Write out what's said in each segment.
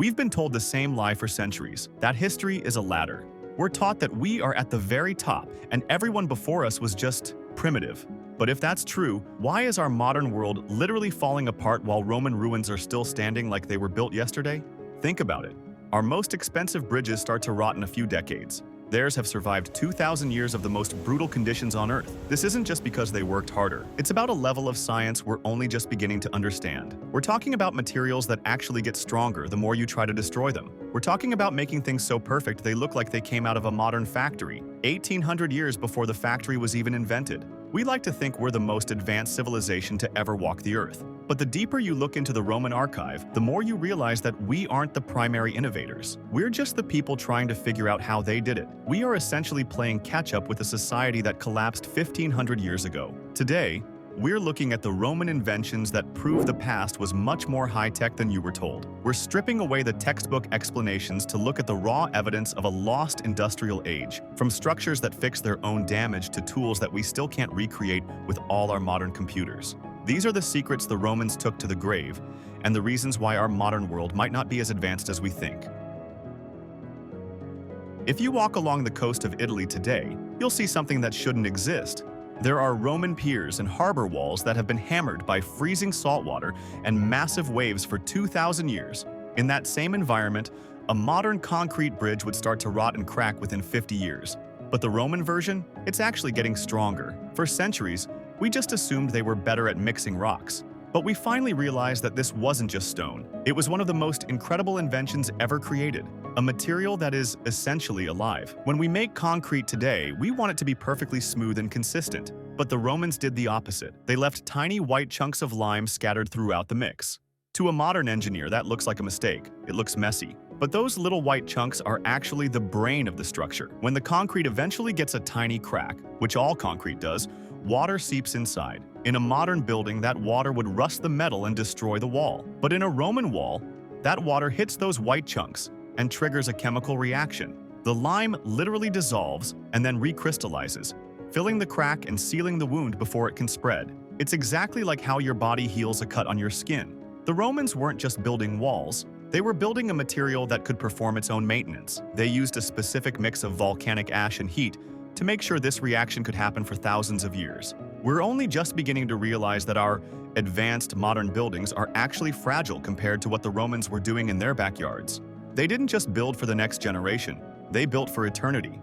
We've been told the same lie for centuries, that history is a ladder. We're taught that we are at the very top and everyone before us was just primitive. But if that's true, why is our modern world literally falling apart while Roman ruins are still standing like they were built yesterday? Think about it. Our most expensive bridges start to rot in a few decades. Theirs have survived 2,000 years of the most brutal conditions on Earth. This isn't just because they worked harder. It's about a level of science we're only just beginning to understand. We're talking about materials that actually get stronger the more you try to destroy them. We're talking about making things so perfect they look like they came out of a modern factory, 1,800 years before the factory was even invented. We like to think we're the most advanced civilization to ever walk the Earth. But the deeper you look into the Roman archive, the more you realize that we aren't the primary innovators. We're just the people trying to figure out how they did it. We are essentially playing catch-up with a society that collapsed 1,500 years ago. Today, we're looking at the Roman inventions that prove the past was much more high-tech than you were told. We're stripping away the textbook explanations to look at the raw evidence of a lost industrial age, from structures that fix their own damage to tools that we still can't recreate with all our modern computers. These are the secrets the Romans took to the grave, and the reasons why our modern world might not be as advanced as we think. If you walk along the coast of Italy today, you'll see something that shouldn't exist. There are Roman piers and harbor walls that have been hammered by freezing saltwater and massive waves for 2,000 years. In that same environment, a modern concrete bridge would start to rot and crack within 50 years. But the Roman version? It's actually getting stronger. For centuries, we just assumed they were better at mixing rocks. But we finally realized that this wasn't just stone. It was one of the most incredible inventions ever created, a material that is essentially alive. When we make concrete today, we want it to be perfectly smooth and consistent. But the Romans did the opposite. They left tiny white chunks of lime scattered throughout the mix. To a modern engineer, that looks like a mistake. It looks messy. But those little white chunks are actually the brain of the structure. When the concrete eventually gets a tiny crack, which all concrete does, water seeps inside. In a modern building, that water would rust the metal and destroy the wall. But in a Roman wall, that water hits those white chunks and triggers a chemical reaction. The lime literally dissolves and then recrystallizes, filling the crack and sealing the wound before it can spread. It's exactly like how your body heals a cut on your skin. The Romans weren't just building walls, they were building a material that could perform its own maintenance. They used a specific mix of volcanic ash and heat to make sure this reaction could happen for thousands of years. We're only just beginning to realize that our advanced modern buildings are actually fragile compared to what the Romans were doing in their backyards. They didn't just build for the next generation, they built for eternity.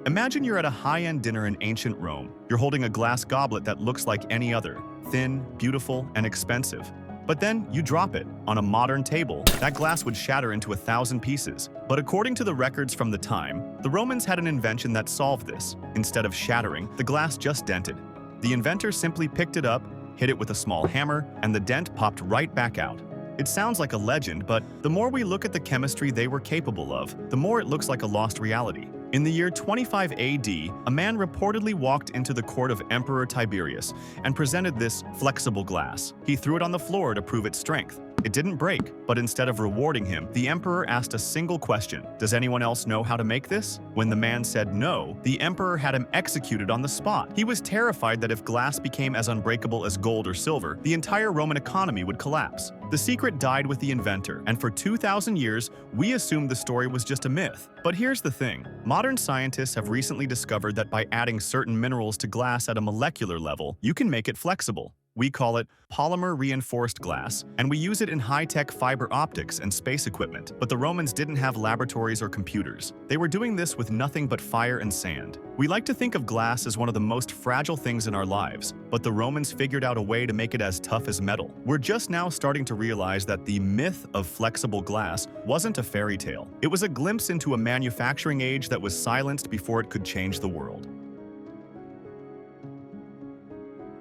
Imagine you're at a high-end dinner in ancient Rome. You're holding a glass goblet that looks like any other, thin, beautiful, and expensive. But then you drop it. On a modern table, that glass would shatter into 1,000 pieces. But according to the records from the time, the Romans had an invention that solved this. Instead of shattering, the glass just dented. The inventor simply picked it up, hit it with a small hammer, and the dent popped right back out. It sounds like a legend, but the more we look at the chemistry they were capable of, the more it looks like a lost reality. In the year 25 AD, a man reportedly walked into the court of Emperor Tiberius and presented this flexible glass. He threw it on the floor to prove its strength. It didn't break, but instead of rewarding him, the emperor asked a single question: "Does anyone else know how to make this?" When the man said no, the emperor had him executed on the spot. He was terrified that if glass became as unbreakable as gold or silver, the entire Roman economy would collapse. The secret died with the inventor, and for 2,000 years, we assumed the story was just a myth. But here's the thing. Modern scientists have recently discovered that by adding certain minerals to glass at a molecular level, you can make it flexible. We call it polymer-reinforced glass, and we use it in high-tech fiber optics and space equipment. But the Romans didn't have laboratories or computers. They were doing this with nothing but fire and sand. We like to think of glass as one of the most fragile things in our lives, but the Romans figured out a way to make it as tough as metal. We're just now starting to realize that the myth of flexible glass wasn't a fairy tale. It was a glimpse into a manufacturing age that was silenced before it could change the world.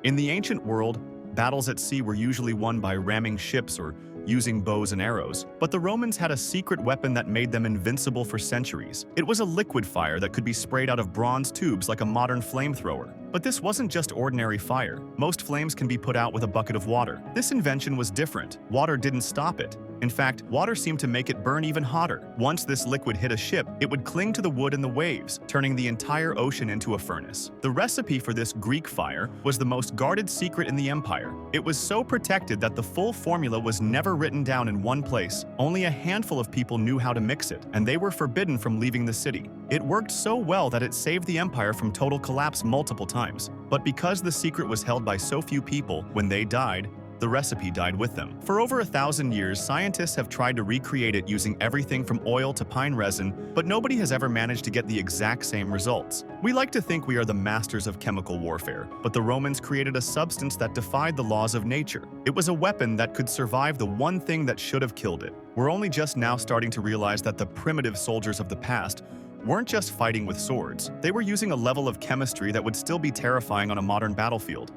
In the ancient world, battles at sea were usually won by ramming ships or using bows and arrows, but the Romans had a secret weapon that made them invincible for centuries. It was a liquid fire that could be sprayed out of bronze tubes like a modern flamethrower. But this wasn't just ordinary fire. Most flames can be put out with a bucket of water. This invention was different. Water didn't stop it. In fact, water seemed to make it burn even hotter. Once this liquid hit a ship, it would cling to the wood in the waves, turning the entire ocean into a furnace. The recipe for this Greek fire was the most guarded secret in the empire. It was so protected that the full formula was never written down in one place. Only a handful of people knew how to mix it, and they were forbidden from leaving the city. It worked so well that it saved the empire from total collapse multiple times. But because the secret was held by so few people, when they died, the recipe died with them. For over 1,000 years, scientists have tried to recreate it using everything from oil to pine resin, but nobody has ever managed to get the exact same results. We like to think we are the masters of chemical warfare, but the Romans created a substance that defied the laws of nature. It was a weapon that could survive the one thing that should have killed it. We're only just now starting to realize that the primitive soldiers of the past weren't just fighting with swords. They were using a level of chemistry that would still be terrifying on a modern battlefield.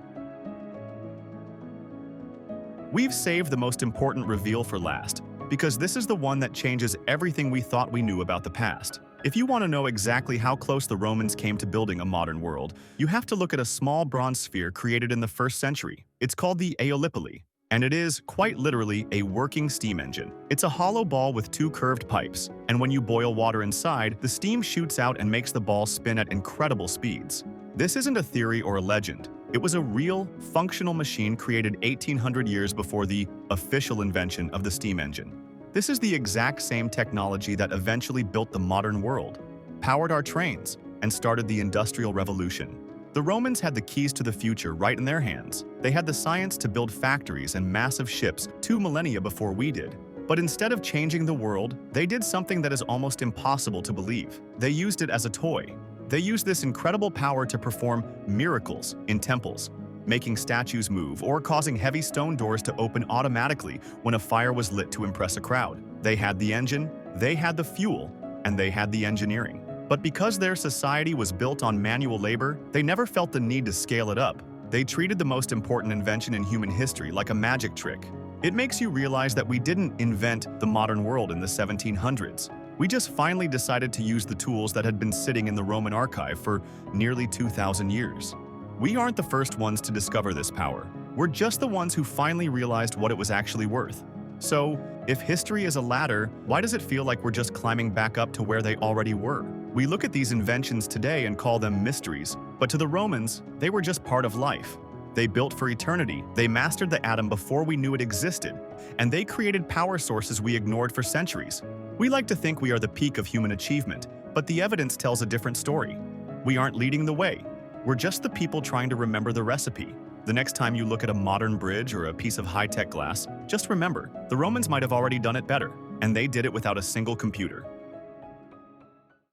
We've saved the most important reveal for last, because this is the one that changes everything we thought we knew about the past. If you want to know exactly how close the Romans came to building a modern world, you have to look at a small bronze sphere created in the 1st century. It's called the Aeolipile, and it is, quite literally, a working steam engine. It's a hollow ball with 2 curved pipes, and when you boil water inside, the steam shoots out and makes the ball spin at incredible speeds. This isn't a theory or a legend. It was a real, functional machine created 1,800 years before the official invention of the steam engine. This is the exact same technology that eventually built the modern world, powered our trains, and started the Industrial Revolution. The Romans had the keys to the future right in their hands. They had the science to build factories and massive ships 2 millennia before we did. But instead of changing the world, they did something that is almost impossible to believe. They used it as a toy. They used this incredible power to perform miracles in temples, making statues move or causing heavy stone doors to open automatically when a fire was lit to impress a crowd. They had the engine, they had the fuel, and they had the engineering. But because their society was built on manual labor, they never felt the need to scale it up. They treated the most important invention in human history like a magic trick. It makes you realize that we didn't invent the modern world in the 1700s. We just finally decided to use the tools that had been sitting in the Roman archive for nearly 2,000 years. We aren't the first ones to discover this power. We're just the ones who finally realized what it was actually worth. So, if history is a ladder, why does it feel like we're just climbing back up to where they already were? We look at these inventions today and call them mysteries, but to the Romans, they were just part of life. They built for eternity, they mastered the atom before we knew it existed, and they created power sources we ignored for centuries. We like to think we are the peak of human achievement, but the evidence tells a different story. We aren't leading the way. We're just the people trying to remember the recipe. The next time you look at a modern bridge or a piece of high-tech glass, just remember, the Romans might have already done it better, and they did it without a single computer.